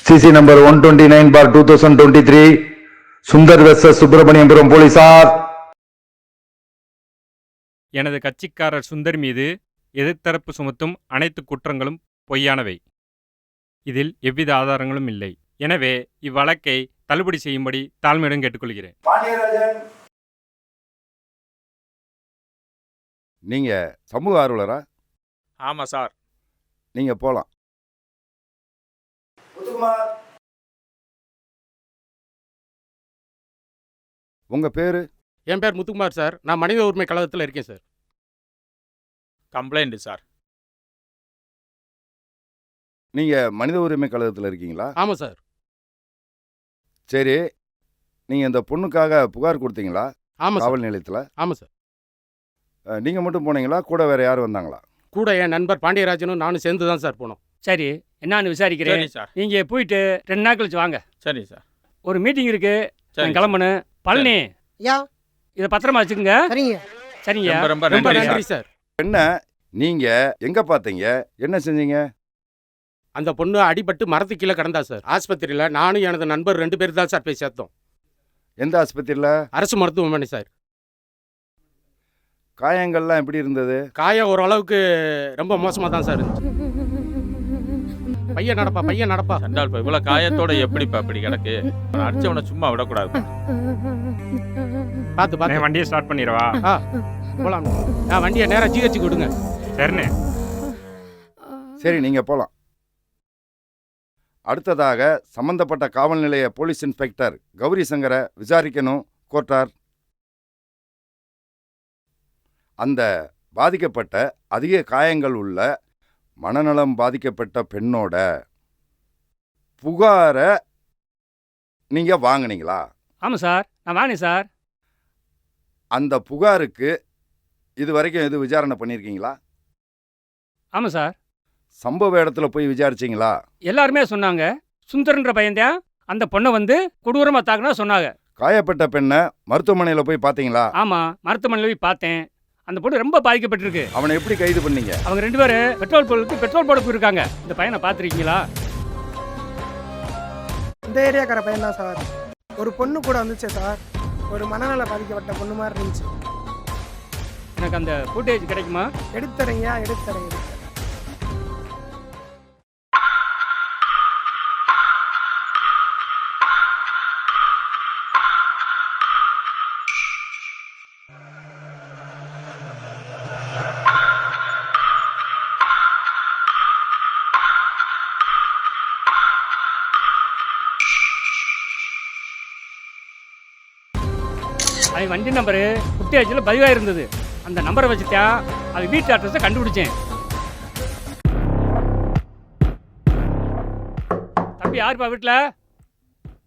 CC number 129/2023 Sundar versus Subramaniapuram போலீசார். எனது கட்சிக்காரர் சுந்தர் மீது எதிர்த்தரப்பு சுமத்தும் அனைத்து குற்றங்களும் பொய்யானவை. இதில் எவ்வித ஆதாரங்களும் இல்லை. எனவே இவ்வழக்கை தள்ளுபடி செய்யும்படி தாழ்மையுடன் கேட்டுக்கொள்கிறேன். நீங்க சமூக ஆர்வலரா? ஆமா சார். நீங்க போலாம். உங்க பேரு? என் பேர் முத்துக்குமார் சார். நான் மனித உரிமை கழகத்தில் இருக்கேன் சார். Complaint sir. நீங்க மனித உரிமை கழகத்தில் இருக்கீங்களா? ஆமாம் சார். சரி, நீங்க இந்த பொண்ணுக்காக புகார் கொடுத்தீங்களா ஆமாம் சார். காவல் நிலையத்தில்? ஆமாம் சார். நீங்க மட்டும் போனீங்களா, கூட வேற யாரும் வந்தாங்களா? கூட என் நண்பர் பாண்டியராஜனும் நானும் சேர்ந்து தான் சார் போனோம். சரி, என்னன்னு விசாரிக்கிறேன். சரி சார். நீங்க போயிட்டு 2 நாள் கழிச்சு வாங்க. சரி சார். ஒரு மீட்டிங் இருக்கு, சரி நான் கிளம்பணும். பழனி, யா இதை பத்திரமா வச்சுக்கோங்க. சரிங்க. சரிங்க. ரொம்ப ரொம்ப ரொம்ப நன்றி நன்றி சார். சார். என்ன நீங்க எங்க பார்த்தீங்க, என்ன செஞ்சீங்க? அந்த பொண்ணு அடிபட்டு மரத்துக்கு கீழே கிடந்தா சார். ஆஸ்பத்திரியில் நானும் எனது நண்பர் 2 பேர் தான் சார் போய் சேர்த்தோம். எந்த ஆஸ்பத்திரியில்? அரசு மருத்துவமனை சார். காயங்கள்லாம் எப்படி இருந்தது? காயம் ஓரளவுக்கு ரொம்ப மோசமாக தான் சார் இருந்துச்சு. பையன் நடப்பா. சண்டால் இவ்வளவு காயத்தோட எப்படிப்பா இப்படி கிடக்கு? அடிச்சவனை சும்மா விடக்கூடாது. பார்த்து வண்டியை ஸ்டார்ட் பண்ணிடவா? போலாம். வண்டியை நேராக ஜிஹெச் கொடுங்க. சரிண்ணே. சரி, நீங்க போலாம். அடுத்ததாக சம்பந்தப்பட்ட காவல் நிலைய போலீஸ் இன்ஸ்பெக்டர் கௌரி சங்கரை விசாரிக்கணும் கோர்ட்டார். அந்த பாதிக்கப்பட்ட அதிக காயங்கள் உள்ள மனநலம் பாதிக்கப்பட்ட பெண்ணோட புகாரை நீங்க வாங்கினீங்களா? ஆமாம் சார், நான் வாங்கினேன் சார். அந்த புகாருக்கு இது வரைக்கும் எது விசாரணை பண்ணியிருக்கீங்களா? ஆமாம் சார். சம்பவ இடத்துல போய் விசாரிச்சிங்களா? எல்லாருமே சொன்னாங்க, சுந்தர்ன்ற பையன்தான் அந்த பொண்ணை வந்து கொடூரமாக தாக்குனா சொன்னாங்க. காயப்பட்ட பெண்ணை மருத்துவமனையில் போய் பார்த்தீங்களா? ஆமாம், மருத்துவமனையில் போய் பார்த்தேன். அந்த பொண்ணு ரொம்ப பாதிக்கப்பட்டிருக்கு. அவனை எப்படி கைது பண்ணீங்க? அவங்க 2 பேரும் பெட்ரோல் போட போயிருக்காங்க. இந்த பையனை பார்த்துருக்கீங்களா? இந்த ஏரியாக்கார பையன் தான் சார். ஒரு பொண்ணு கூட வந்துச்சு சார். ஒரு மனநல பாதிக்கப்பட்ட பொண்ணு மாதிரி இருந்துச்சு. எனக்கு அந்த ஃபுட்டேஜ் கிடைக்குமா? எடுத்துறேங்க. அவன் வண்டி நம்பரு ஃபுட்டேஜில் பதிவாக இருந்தது. அந்த நம்பரை வச்சுட்டா அவன் வீட்டு அட்ரஸை கண்டுபிடிச்சேன். தம்பி யாருப்பா வீட்டில்?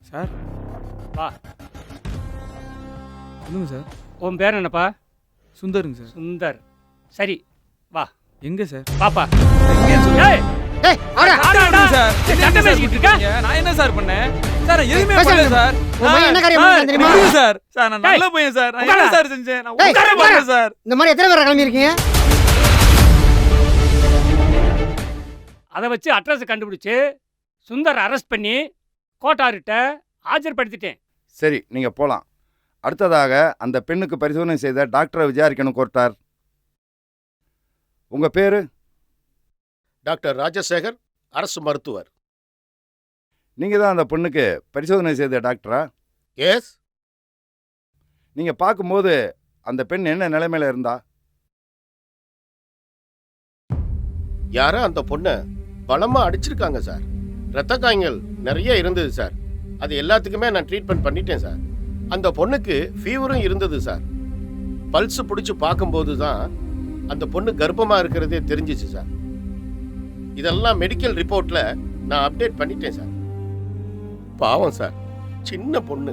சார் வா. சொல்லுங்க சார். உன் பேர் என்னப்பா? சுந்தருங்க சார். சுந்தர். சரி, வா. எங்க சார்? பாப்பா. டேய் ஆடா. சார் சத்தம் பேசிக்கிட்டு இருக்க? நான் என்ன சார் பண்ணேன்? சார் நான் எதுவுமே பேசாம பண்ணல சார். உன் பையன் என்ன காரியம் பண்ணான் தெரியுமா? இல்ல சார். சார் நான் நல்ல பையன் சார். நான் என்ன சார் செஞ்சேன்? நான் உட்கார மாட்டேன் சார். இந்த மாதிரி எத்தனை பேர் கிளம்பி இருக்கீங்க? அதை வச்சு அட்ரஸை கண்டுபிடிச்சு சுந்தர் அரெஸ்ட் பண்ணி கோட்டார்கிட்ட ஆஜர்படுத்திட்டேன். சரி, நீங்க போலாம். அடுத்ததாக அந்த பெண்ணுக்கு பரிசோதனை செய்த டாக்டரை விசாரிக்கணும் கோர்ட்டார். உங்க பேரு? டாக்டர் ராஜசேகர், அரசு மருத்துவர். நீங்க தான் அந்த பெண்ணுக்கு பரிசோதனை செய்த டாக்டரா? எஸ். நீங்க பார்க்கும்போது அந்த பெண் என்ன நிலைமையில இருந்தா? யாரோ அந்த பொண்ணை பலமா அடிச்சிருக்காங்க சார். ரத்த காயங்கள் நிறைய இருந்தது சார். அது எல்லாத்துக்குமே நான் ட்ரீட்மெண்ட் பண்ணிட்டேன் சார். அந்த பொண்ணுக்கு ஃபீவரும் இருந்தது சார். பல்ஸ் பிடிச்சி பார்க்கும்போது தான் அந்த பொண்ணு கர்ப்பமாக இருக்கிறதே தெரிஞ்சிச்சு சார். இதெல்லாம் மெடிக்கல் ரிப்போர்ட்டில் நான் அப்டேட் பண்ணிட்டேன் சார். பாவம் சார், சின்ன பொண்ணு,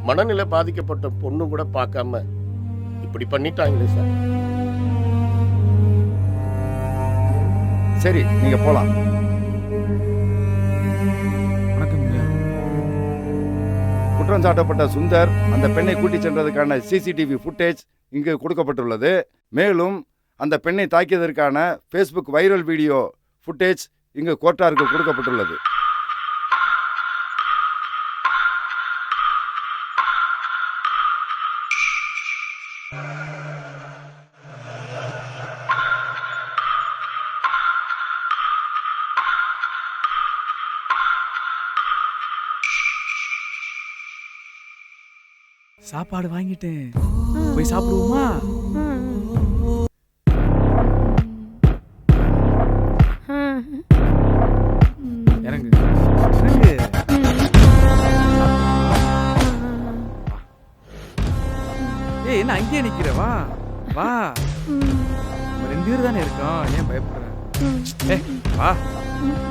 மனநிலை பாதிக்கப்பட்ட பொண்ணு கூட பார்க்காம இப்படி பண்ணிட்டாங்களே சார். சரி, நீங்க போலாம். வணக்கம். குற்றம் சாட்டப்பட்ட சுந்தர் அந்த பெண்ணை கூட்டிச் சென்றதுக்கான சிசிடிவி ஃபுட்டேஜ் இங்கு கொடுக்கப்பட்டுள்ளது. மேலும் அந்த பெண்ணை தாக்கியதற்கான ஃபேஸ்புக் வைரல் வீடியோ ஃபுட்டேஜ் இங்கு கோர்ட்டாருக்கு கொடுக்கப்பட்டுள்ளது. சாப்பாடு வாங்கிட்டேன், போய் சாப்பிடுவோமா? இறங்கு இறங்கு. ஏய், என்ன அங்கேயே நிக்கிற? வா வா, நம்ம 2 பேர் தானே இருக்கோம், ஏன் பயப்படுற? ஏய் வா,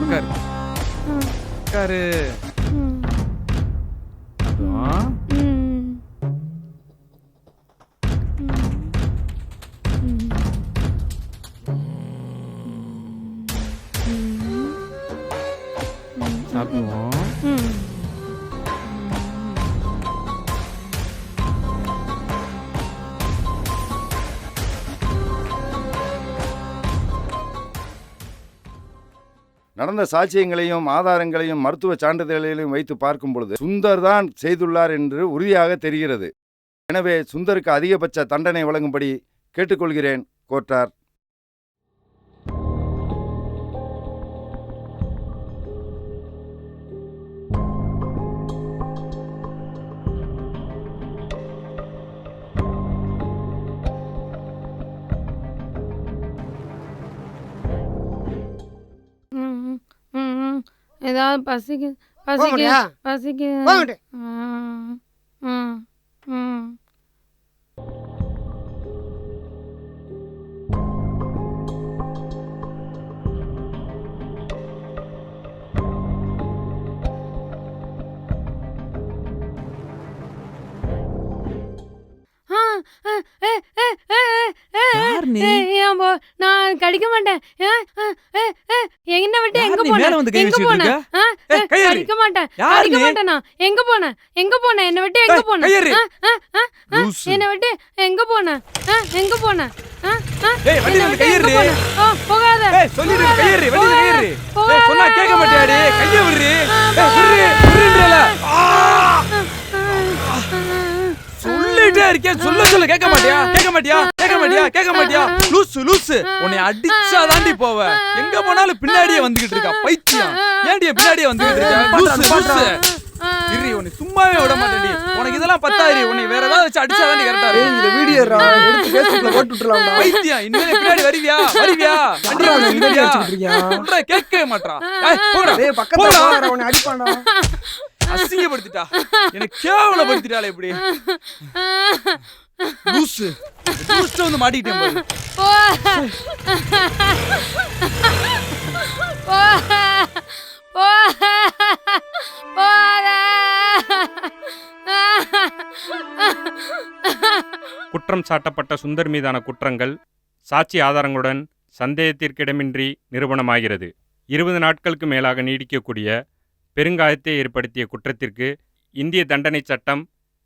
உட்காரு உட்காரு. அப்புறம் சாப்பிடுவோம். நடந்த சாட்சியங்களையும் ஆதாரங்களையும் மருத்துவ சான்றிதழ்களையும் வைத்து பார்க்கும் பொழுது சுந்தர் தான் செய்துள்ளார் என்று உறுதியாக தெரிகிறது. எனவே சுந்தருக்கு அதிகபட்ச தண்டனை வழங்கும்படி கேட்டுக்கொள்கிறேன் கோர்ட்டார். ஏதாவது பசிக்கு போங்கடியா. பசிக்கு போங்கடி. யார் நீ? நான் கடிக்க மாட்டேன். என்ன விட்டு யார் எங்க நீ? மேல வந்து போன கை எங்க வச்சுக்கிட்டு போன இருக்க? ஏய், கையேறு. கடிக்க மாட்டேன் யார் கடிக்க நீ? மாட்டேன். நான் எங்க போன என்ன விட்டு எங்க ஏய், போன கையேறு. லூசு. என்ன விட்டு எங்க போன ஏய், வண்டியில இருந்து கையேறு. போகாத. ஏய், சொல்லிடு, கையேறு, வண்டியில கையேறு. போகாத. ஏய், சொன்னா கேட்க மாட்டியாடி? கையை விடுறி. ஏய், விடுறீன்றல. சொல்லிட்டே இருக்கேன், சொல்ல கேட்க மாட்டியா? லூசு. உன்னை அடிச்சா தாண்டி போவ. எங்க போனாலும் பின்னாடியே வந்துகிட்டு இருக்கா, பைத்தியம். ஏன்டி பின்னாடியே வந்துகிட்டு இருக்க? லூசு. இரு, உன்னை சும்மாவே விட மாட்டேன்டி. உனக்கு இதெல்லாம் பத்தாயிரி, உன்னை வேற ஏதாவது வச்சு அடிச்சா தாண்டி கரெக்டா இருக்கும். இந்த வீடியோ எடுத்து Facebookல போட்டு விட்டுறலாம்டா. பைத்தியம், இனிமே பின்னாடி வருவியா? சொல்ற கேட்கவே மாட்றா. ஏய், போடா. டேய் பக்கத்துல போறா, உன்னை அடிப்பான்டா. அசிங்கப்படுத்திட்டா, எனக்கு கேவலப்படுத்திட்டாளே இப்படி. லூசு வந்து மாட்டிக்கிட்டேன் பாரு. குற்றம் சாட்டப்பட்ட சுந்தர் மீதான குற்றங்கள் சாட்சி ஆதாரங்களுடன் சந்தேகத்திற்கிடமின்றி நிரூபணமாகிறது. 20 நாட்களுக்கு மேலாக நீடிக்கக்கூடிய பெருங்காயத்தை ஏற்படுத்திய குற்றத்திற்கு இந்திய தண்டனை சட்டம்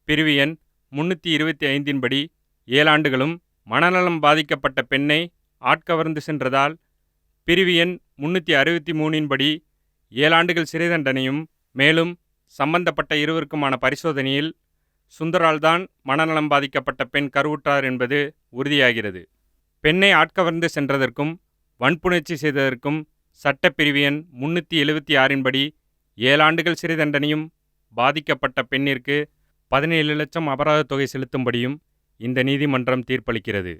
பிரிவு எண் 325 படி 7 ஆண்டுகளும், மனநலம் பாதிக்கப்பட்ட பெண்ணை ஆட்கவர்ந்து சென்றதால் பிரிவு எண் 363 படி 7 ஆண்டுகள் சிறை தண்டனையும், மேலும் சம்பந்தப்பட்ட இருவருக்குமான பரிசோதனையில் சுந்தரால்தான் மனநலம் பாதிக்கப்பட்ட பெண் கருவுற்றார் என்பது உறுதியாகிறது. பெண்ணை ஆட்கவர்ந்து சென்றதற்கும் வன்புணர்ச்சி செய்ததற்கும் சட்டப்பிரிவு எண் 376 படி 7 ஆண்டுகள் சிறை தண்டனையும், பாதிக்கப்பட்ட பெண்ணிற்கு 17 லட்சம் அபராத தொகை செலுத்தும்படியும் இந்த நீதிமன்றம் தீர்ப்பளிக்கிறது.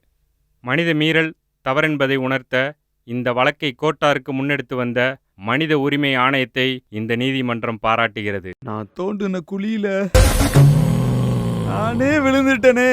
மனித மீறல் தவறென்பதை உணர்த்த இந்த வழக்கை கோர்ட்டாருக்கு முன்னெடுத்து வந்த மனித உரிமை ஆணையத்தை இந்த நீதிமன்றம் பாராட்டுகிறது. நான் தோண்டுன குழியில நானே விழுந்துட்டனே.